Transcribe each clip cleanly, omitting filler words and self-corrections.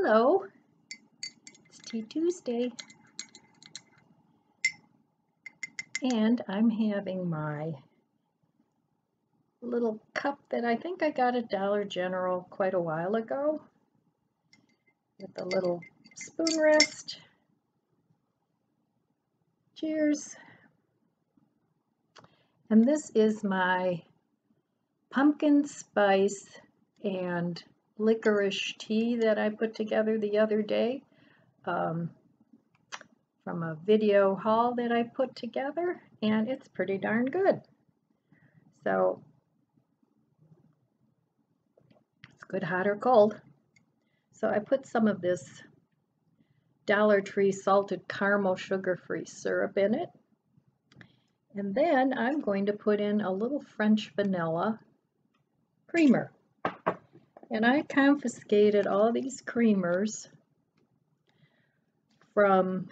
Hello, it's Tea Tuesday, and I'm having my little cup that I think I got at Dollar General quite a while ago with a little spoon rest. Cheers. And this is my pumpkin spice and licorice tea that I put together the other day from a video haul that I put together, and it's pretty darn good. So it's good hot or cold. So I put some of this Dollar Tree salted caramel sugar-free syrup in it. And then I'm going to put in a little French vanilla creamer. And I confiscated all these creamers from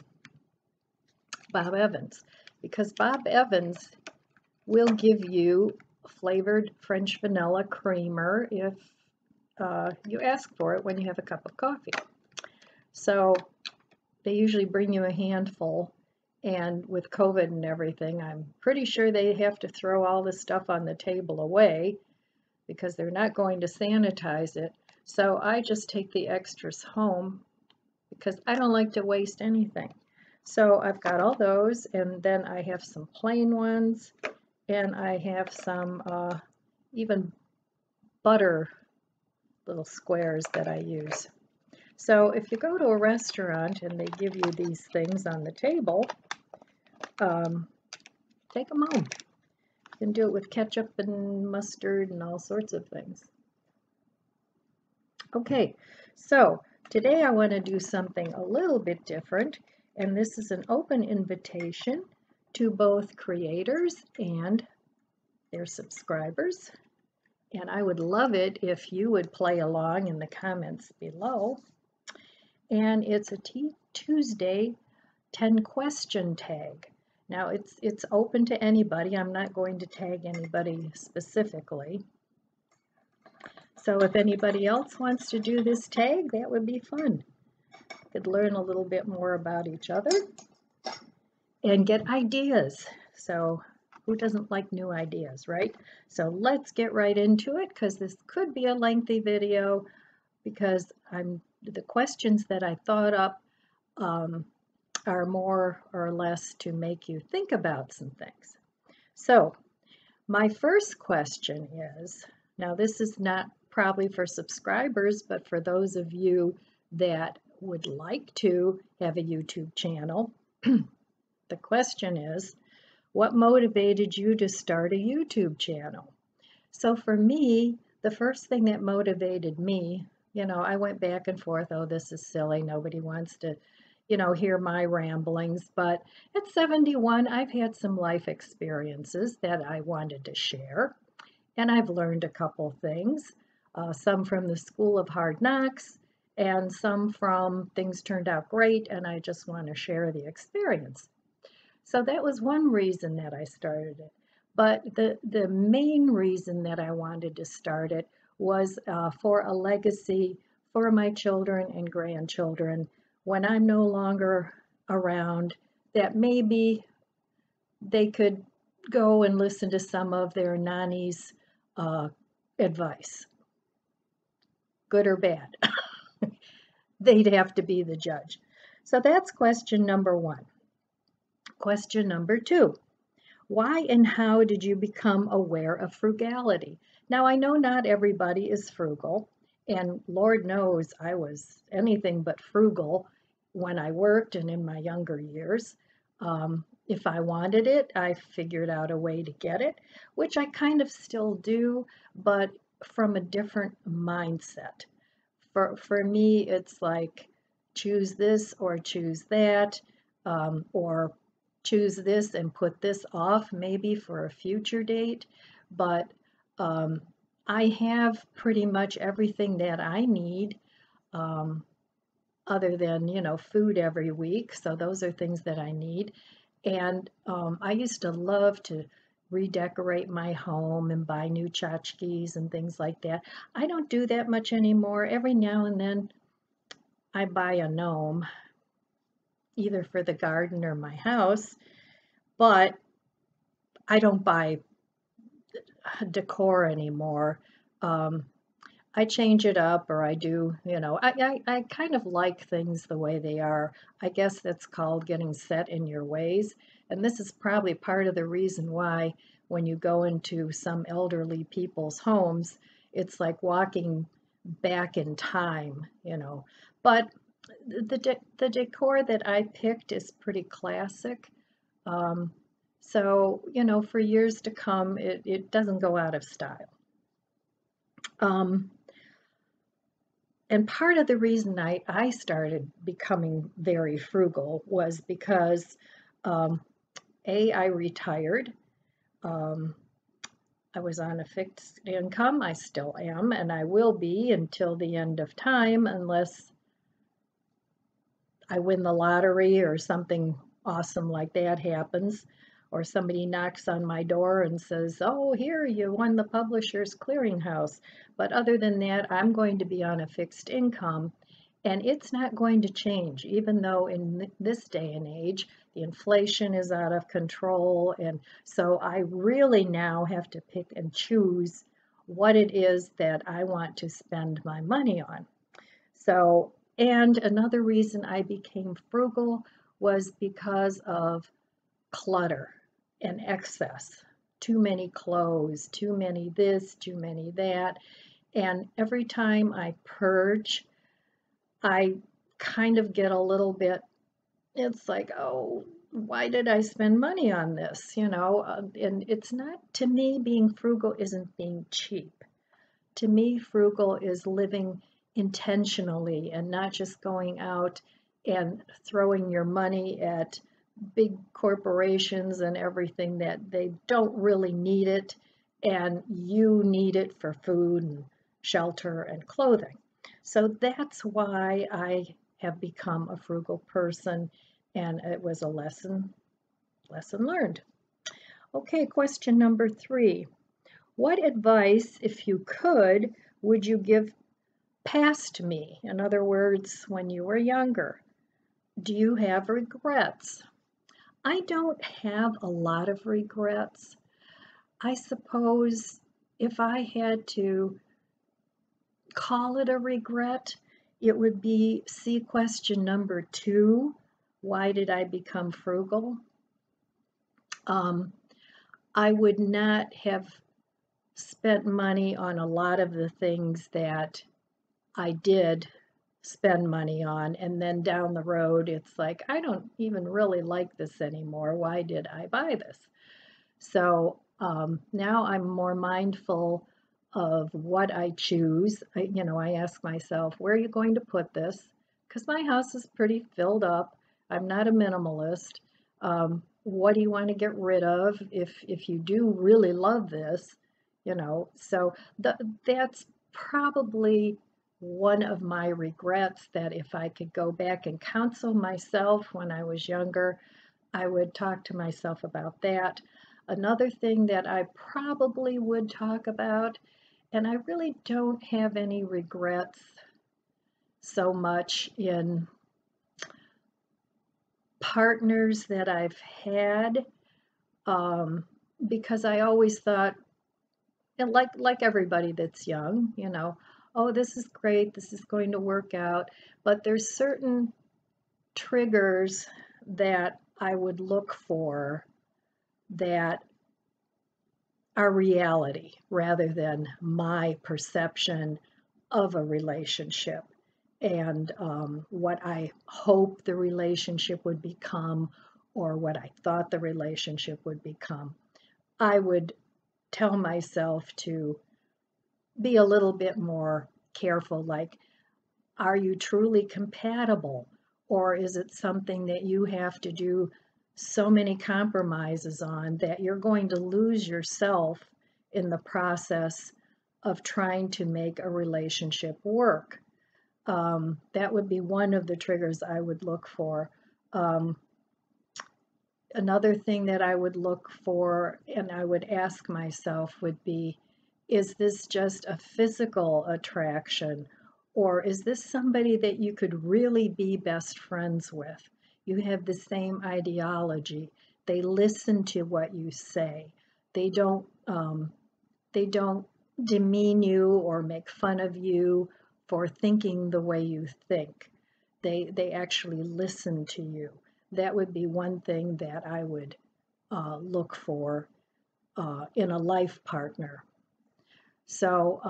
Bob Evans, because Bob Evans will give you flavored French vanilla creamer if you ask for it when you have a cup of coffee. So they usually bring you a handful, and with COVID and everything, I'm pretty sure they have to throw all this stuff on the table away because they're not going to sanitize it. So I just take the extras home because I don't like to waste anything. So I've got all those, and then I have some plain ones, and I have some even butter little squares that I use. So if you go to a restaurant and they give you these things on the table, take them home. You can do it with ketchup and mustard and all sorts of things. Okay, so today I want to do something a little bit different, and this is an open invitation to both creators and their subscribers. And I would love it if you would play along in the comments below. And it's a Tea Tuesday 10 question tag. Now it's open to anybody. I'm not going to tag anybody specifically. So if anybody else wants to do this tag, that would be fun. Could learn a little bit more about each other and get ideas. So who doesn't like new ideas, right? So let's get right into it, because this could be a lengthy video, because the questions that I thought up are more or less to make you think about some things. So my first question is, now this is not probably for subscribers, but for those of you that would like to have a YouTube channel, the question is, what motivated you to start a YouTube channel? So for me, the first thing that motivated me, I went back and forth, oh, this is silly, nobody wants to, hear my ramblings, but at 71, I've had some life experiences that I wanted to share, and I've learned a couple things, some from the School of Hard Knocks, and some from things turned out great, and I just want to share the experience. So that was one reason that I started it. But the main reason that I wanted to start it was for a legacy for my children and grandchildren when I'm no longer around, that maybe they could go and listen to some of their nanny's advice, good or bad. They'd have to be the judge. So that's question number one. Question number two, why and how did you become aware of frugality? Now, I know not everybody is frugal, and Lord knows I was anything but frugal when I worked and in my younger years. If I wanted it, I figured out a way to get it, which I kind of still do, but from a different mindset. For me, it's like choose this or choose that, or choose this and put this off maybe for a future date, but I have pretty much everything that I need, other than, food every week. So those are things that I need. And I used to love to redecorate my home and buy new tchotchkes and things like that. I don't do that much anymore. Every now and then I buy a gnome, either for the garden or my house, but I don't buy decor anymore. Um, I change it up, or I do, I kind of like things the way they are. I guess that's called getting set in your ways. And this is probably part of the reason why when you go into some elderly people's homes, it's like walking back in time. But the decor that I picked is pretty classic. Um, so, for years to come, it doesn't go out of style. Um, And part of the reason I started becoming very frugal was because, um, I retired. Um, I was on a fixed income. I still am, and I will be until the end of time, unless I win the lottery or something awesome like that happens, or somebody knocks on my door and says, "Oh, here, you won the Publishers Clearinghouse." But other than that, I'm going to be on a fixed income, and it's not going to change, even though in this day and age, the inflation is out of control. And so I really now have to pick and choose what it is that I want to spend my money on. So, and another reason I became frugal was because of clutter and excess. Too many clothes, too many this, too many that. And every time I purge, I kind of get a little bit, it's like, oh, why did I spend money on this? And it's not, to me, being frugal isn't being cheap. To me, frugal is living intentionally and not just going out and throwing your money at big corporations and everything that they don't really need it, and you need it for food and shelter and clothing. So that's why I have become a frugal person, and it was a lesson learned. Okay, question number 3. What advice, if you could, would you give past me? In other words, when you were younger. Do you have regrets? I don't have a lot of regrets. I suppose if I had to call it a regret, it would be see question number 2. Why did I become frugal? I would not have spent money on a lot of the things that I did spend money on, and then down the road it's like, I don't even really like this anymore. Why did I buy this? So now I'm more mindful of what I choose. I ask myself, where are you going to put this? Because my house is pretty filled up. I'm not a minimalist. What do you want to get rid of if you do really love this? So that's probably one of my regrets, that if I could go back and counsel myself when I was younger, I would talk to myself about that. Another thing that I probably would talk about, and I really don't have any regrets so much in partners that I've had, because I always thought, and like everybody that's young, oh, this is great, this is going to work out. But there's certain triggers that I would look for that are reality rather than my perception of a relationship, and what I hope the relationship would become, or what I thought the relationship would become. I would tell myself to be a little bit more careful, like, are you truly compatible? Or is it something that you have to do so many compromises on that you're going to lose yourself in the process of trying to make a relationship work? That would be one of the triggers I would look for. Another thing that I would look for, and I would ask myself, would be, is this just a physical attraction, Or is this somebody that you could really be best friends with? You have the same ideology. They listen to what you say. They don't they don't demean you or make fun of you for thinking the way you think. They actually listen to you. That would be one thing that I would look for in a life partner. So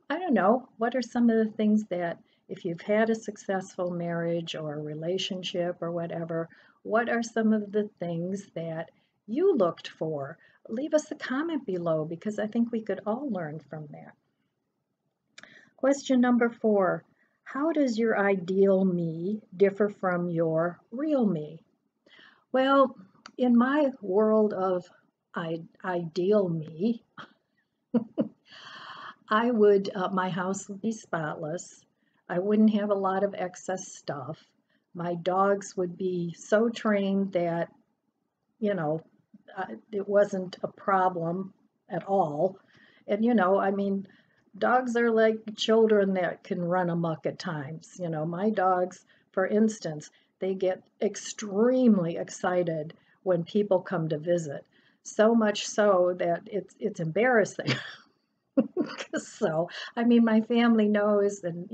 I don't know, what are some of the things that, if you've had a successful marriage or a relationship or whatever, what are some of the things that you looked for? Leave us a comment below, because I think we could all learn from that. Question number 4, how does your ideal me differ from your real me? Well, in my world of ideal me, I would, my house would be spotless. I wouldn't have a lot of excess stuff. My dogs would be so trained that, you know, it wasn't a problem at all. And, I mean, dogs are like children that can run amok at times. My dogs, for instance, they get extremely excited when people come to visit. So much so that it's embarrassing. So, I mean, my family knows, and,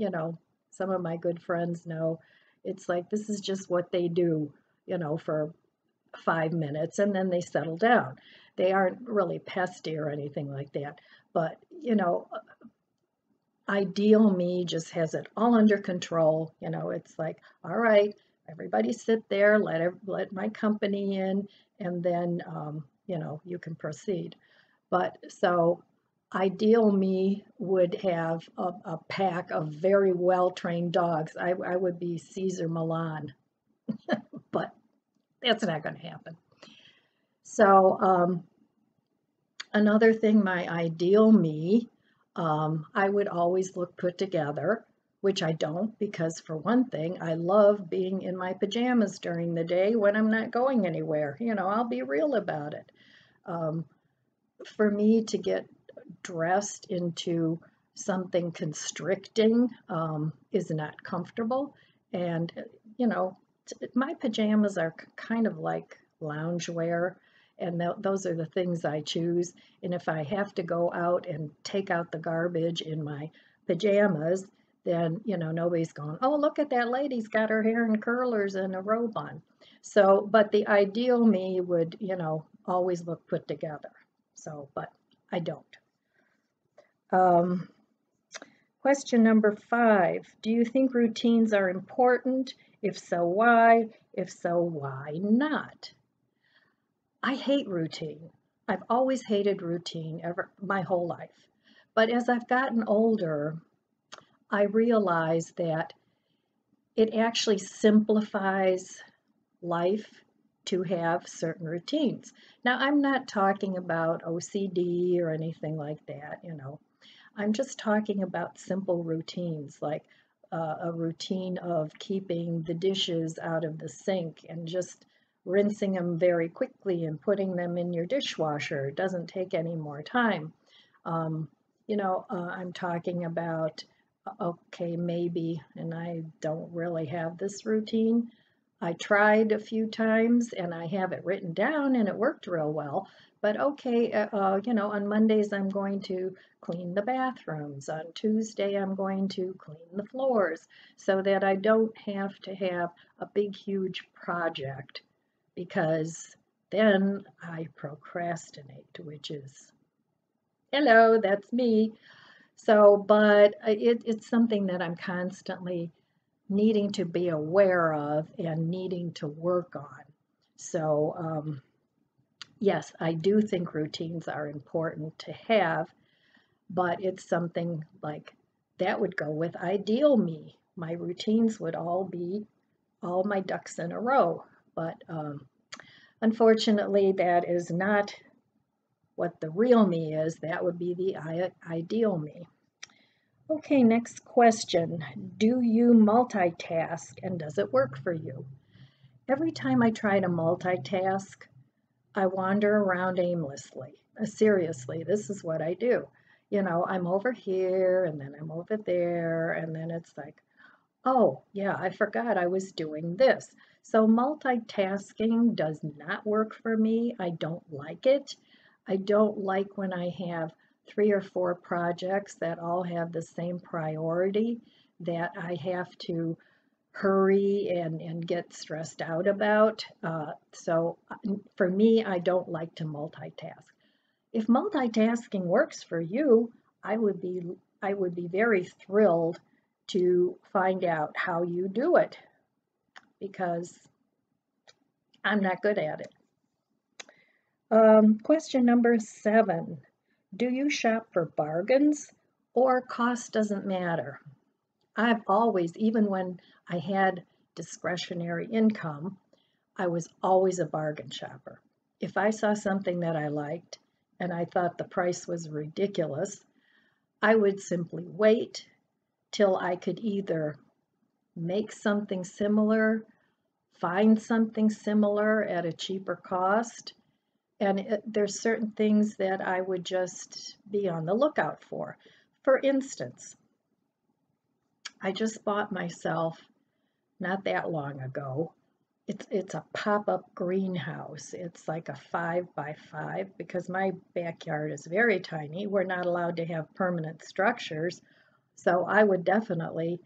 some of my good friends know, it's like this is just what they do, for 5 minutes, and then they settle down. They aren't really pesty or anything like that. But, ideal me just has it all under control. It's like, all right, everybody sit there, let my company in, and then, you can proceed. But so ideal me would have a pack of very well-trained dogs. I would be Caesar Milan, but that's not going to happen. So another thing, my ideal me, I would always look put together, which I don't, because for one thing, I love being in my pajamas during the day when I'm not going anywhere. I'll be real about it. For me to get dressed into something constricting is not comfortable. And, my pajamas are kind of like loungewear, and those are the things I choose. And if I have to go out and take out the garbage in my pajamas, then, nobody's going, oh, look at that lady's got her hair in curlers and a robe on. So, but the ideal me would, always look put together. So, but I don't. Question number 5, do you think routines are important? If so, why? If so, why not? I hate routine. I've always hated routine my whole life. But as I've gotten older, I realize that it actually simplifies life to have certain routines. Now, I'm not talking about OCD or anything like that, I'm just talking about simple routines, like a routine of keeping the dishes out of the sink and just rinsing them very quickly and putting them in your dishwasher. It doesn't take any more time. I'm talking about, okay, maybe, and I don't really have this routine. I tried a few times and I have it written down and it worked real well. But okay, on Mondays I'm going to clean the bathrooms. On Tuesday I'm going to clean the floors, so that I don't have to have a big, huge project, because then I procrastinate, which is, hello, that's me. So, but it's something that I'm constantly needing to be aware of and needing to work on. So, yes, I do think routines are important to have, but it's something like that would go with ideal me. My routines would all be all my ducks in a row, but unfortunately, that is not what the real me is. That would be the ideal me. Okay, next question. Do you multitask, and does it work for you? Every time I try to multitask, I wander around aimlessly. Seriously, this is what I do. you know, I'm over here and then I'm over there, and then it's like, oh, yeah, I forgot I was doing this. So multitasking does not work for me. I don't like it. I don't like when I have 3 or 4 projects that all have the same priority that I have to hurry and get stressed out about. For me, I don't like to multitask. If multitasking works for you, I would be I would be very thrilled to find out how you do it because I'm not good at it. Question number 7. Do you shop for bargains or cost doesn't matter? I've always, even when I had discretionary income, I was always a bargain shopper. If I saw something that I liked and I thought the price was ridiculous, I would simply wait till I could either make something similar, find something similar at a cheaper cost, and there's certain things that I would just be on the lookout for. For instance, I just bought myself, not that long ago, it's a pop-up greenhouse. It's like a 5 by 5 because my backyard is very tiny. We're not allowed to have permanent structures, so I would definitely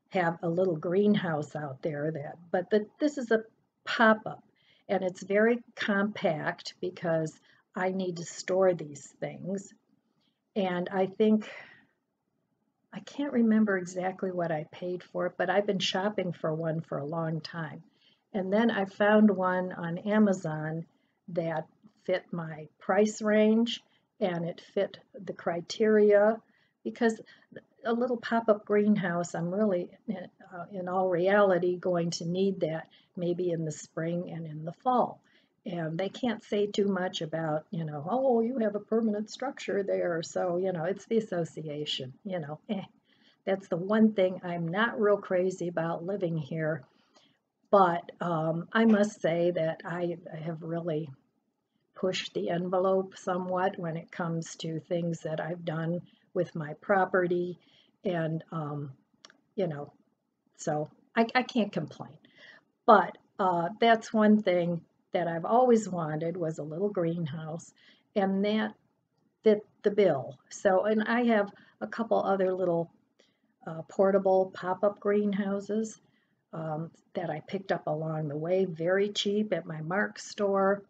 have a little greenhouse out there this is a pop-up and it's very compact because I need to store these things. And I can't remember exactly what I paid for it, but I've been shopping for one for a long time. And then I found one on Amazon that fit my price range and it fit the criteria because a little pop-up greenhouse, I'm really, in all reality, going to need that maybe in the spring and in the fall. And they can't say too much about, oh, you have a permanent structure there. So, it's the association, That's the one thing I'm not real crazy about living here. But I must say that I have really pushed the envelope somewhat when it comes to things that I've done with my property. And, you know, so I can't complain. But that's one thing that I've always wanted was a little greenhouse, and that fit the bill. So, and I have a couple other little portable pop-up greenhouses that I picked up along the way, very cheap at my Mark's store.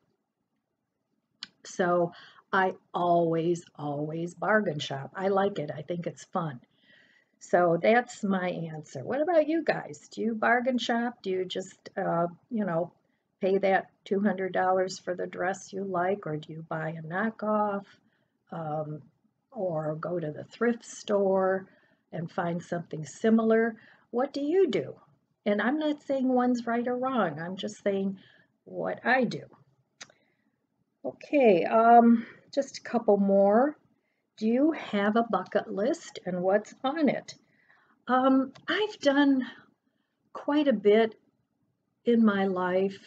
So I always bargain shop. I like it. I think it's fun. So that's my answer. What about you guys? Do you bargain shop? Do you just, pay that $200 for the dress you like, or do you buy a knockoff, um, or go to the thrift store and find something similar? What do you do? And I'm not saying one's right or wrong. I'm just saying what I do. Okay, just a couple more. Do you have a bucket list and what's on it? I've done quite a bit in my life.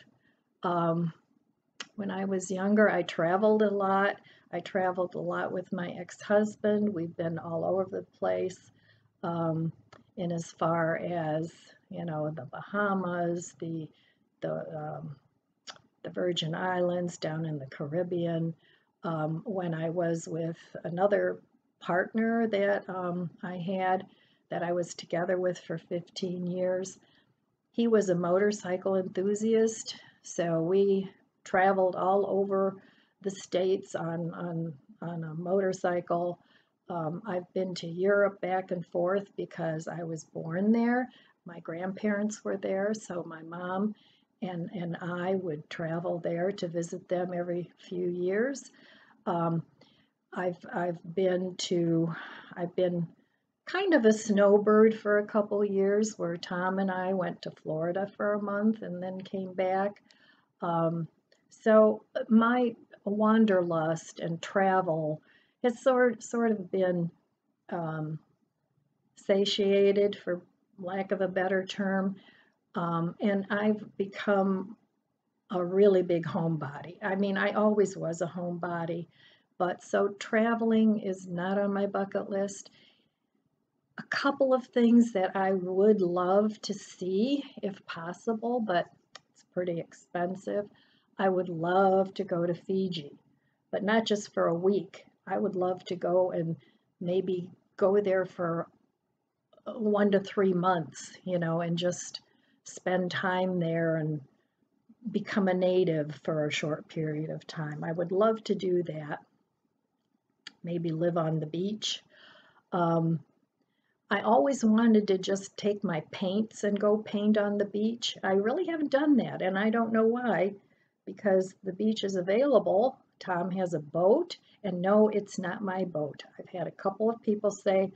When I was younger, I traveled a lot. I traveled a lot with my ex-husband. We've been all over the place, in as far as, the Bahamas, the Virgin Islands, down in the Caribbean. When I was with another partner that I had, that I was together with for 15 years, he was a motorcycle enthusiast, so we traveled all over the states on a motorcycle. I've been to Europe back and forth because I was born there. My grandparents were there, so my mom and I would travel there to visit them every few years. Um, I've been kind of a snowbird for a couple years, where Tom and I went to Florida for a month and then came back. So my wanderlust and travel has sort of been satiated, for lack of a better term. And I've become a really big homebody. I mean, I always was a homebody, But so traveling is not on my bucket list. A couple of things that I would love to see if possible, but it's pretty expensive. I would love to go to Fiji, but not just for a week. I would love to go and maybe go there for 1 to 3 months, and just spend time there and become a native for a short period of time. I would love to do that. Maybe live on the beach. I always wanted to just take my paints and go paint on the beach. I really haven't done that, and I don't know why, because the beach is available. Tom has a boat, and no, it's not my boat. I've had a couple of people say,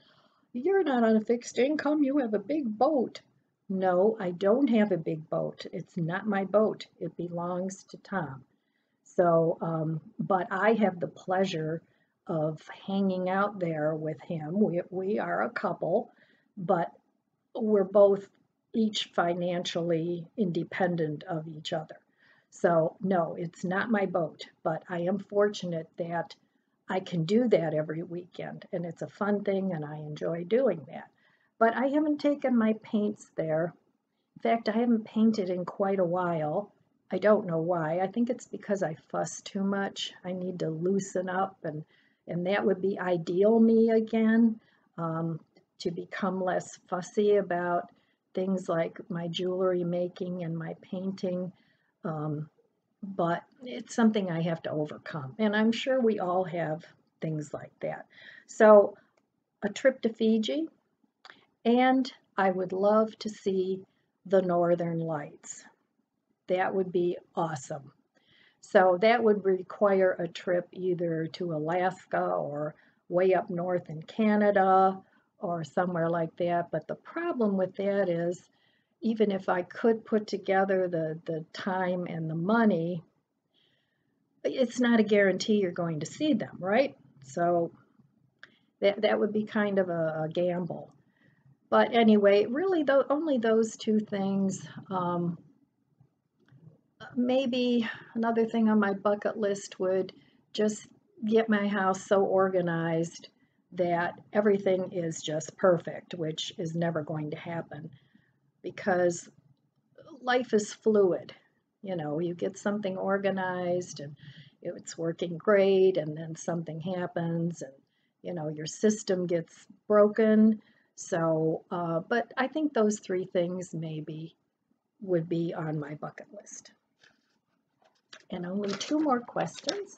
"You're not on a fixed income, you have a big boat." No, I don't have a big boat. It's not my boat. It belongs to Tom. So, but I have the pleasure of hanging out there with him. We are a couple, but we're both each financially independent of each other. So, no, it's not my boat, but I am fortunate that I can do that every weekend, and it's a fun thing, and I enjoy doing that. But I haven't taken my paints there. In fact, I haven't painted in quite a while. I don't know why. I think it's because I fuss too much. I need to loosen up, and that would be ideal me again, to become less fussy about things like my jewelry making and my painting. But it's something I have to overcome, and I'm sure we all have things like that. So a trip to Fiji, and I would love to see the Northern Lights. That would be awesome. So that would require a trip either to Alaska or way up north in Canada or somewhere like that. But the problem with that is, even if I could put together the time and the money, it's not a guarantee you're going to see them, right? So that would be kind of a gamble. But anyway, really, only those two things. Maybe another thing on my bucket list would just get my house so organized that everything is just perfect, which is never going to happen because life is fluid. You get something organized and it's working great, and then something happens and your system gets broken. So, but I think those three things maybe would be on my bucket list. And only two more questions.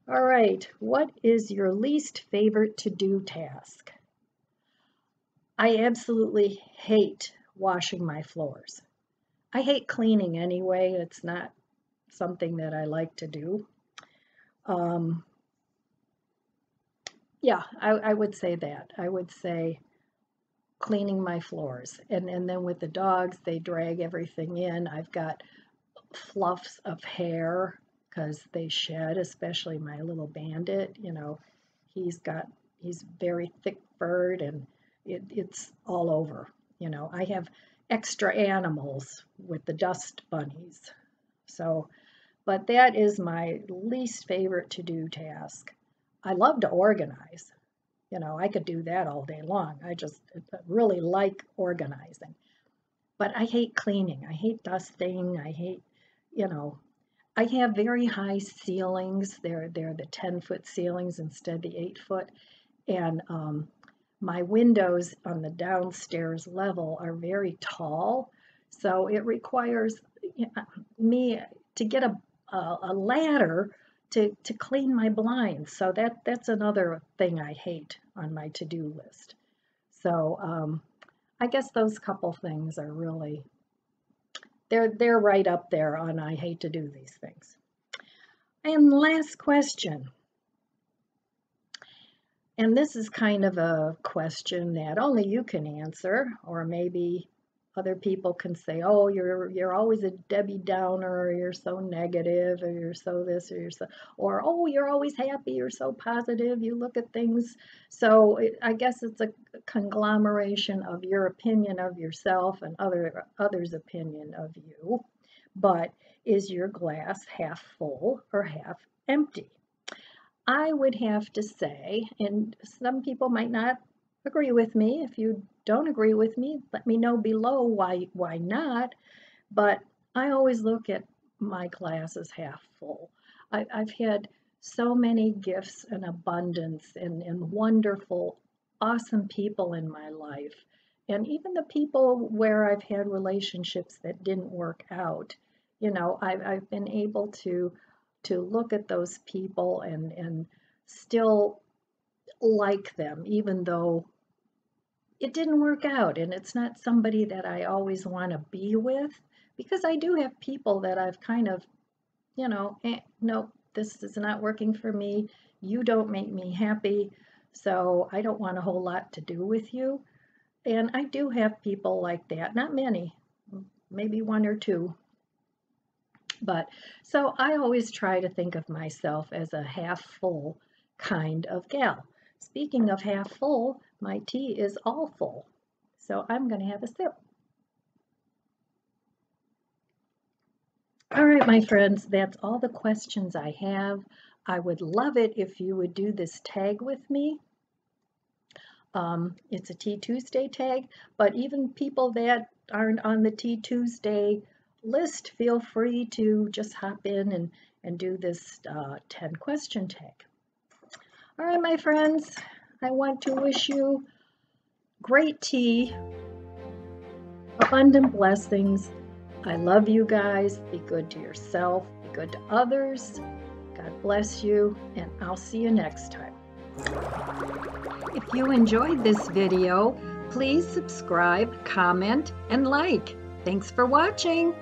All right, what is your least favorite to-do task? I absolutely hate washing my floors. I hate cleaning anyway. It's not something that I like to do. Yeah, I would say that. I would say cleaning my floors. And then with the dogs, they drag everything in. I've got fluffs of hair because they shed, especially my little bandit. He's very thick furred, and it's all over. I have extra animals with the dust bunnies. So, but that is my least favorite to-do task. I love to organize. I could do that all day long. I just really like organizing. But I hate cleaning. I hate dusting. I hate, I have very high ceilings. They're the 10-foot ceilings instead of the 8-foot. And my windows on the downstairs level are very tall. So it requires me to get a ladder to clean my blinds. So that's another thing I hate on my to-do list. So I guess those couple things are really, they're right up there on I hate to do these things. And last question. And this is kind of a question that only you can answer, or maybe other people can say, "Oh, you're always a Debbie Downer, or you're so negative, or you're so this, or you're so," or "Oh, you're always happy, you're so positive, you look at things." So I guess it's a conglomeration of your opinion of yourself and others' opinion of you. But is your glass half full or half empty? I would have to say, and some people might not agree with me. If you don't agree with me, let me know below why not. But I always look at my glass as half full. I've had so many gifts and abundance and wonderful, awesome people in my life. And even the people where I've had relationships that didn't work out, I've been able to look at those people and still like them, even though it didn't work out. And it's not somebody that I always want to be with, because I do have people that I've kind of, no, this is not working for me. You don't make me happy. So I don't want a whole lot to do with you. And I do have people like that, not many, maybe one or two. But so I always try to think of myself as a half full kind of gal. Speaking of half full, my tea is all full. So I'm going to have a sip. All right, my friends, that's all the questions I have. I would love it if you would do this tag with me. It's a Tea Tuesday tag, but even people that aren't on the Tea Tuesday list, feel free to just hop in and do this 10 question tag. All right, my friends, I want to wish you great tea, abundant blessings. I love you guys. Be good to yourself, be good to others. God bless you, and I'll see you next time. If you enjoyed this video, please subscribe, comment, and like. Thanks for watching.